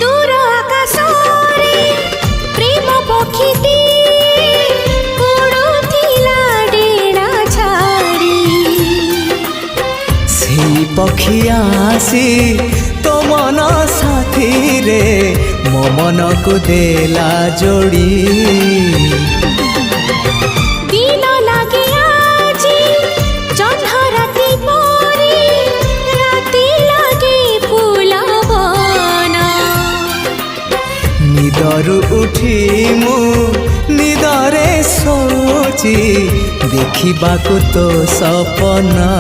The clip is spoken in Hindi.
दूर आकाशरे प्रेम पक्षीटी उड़ुथिला डेणा छाड़ी सेई पक्षी आसी तो मन साथी रे मो मन को देला जोड़ी दिन लागे आजी जह्न राति परे राति लागे फूलवन निदरु उठी मु निदरे सोची देखिबाकु तो सपना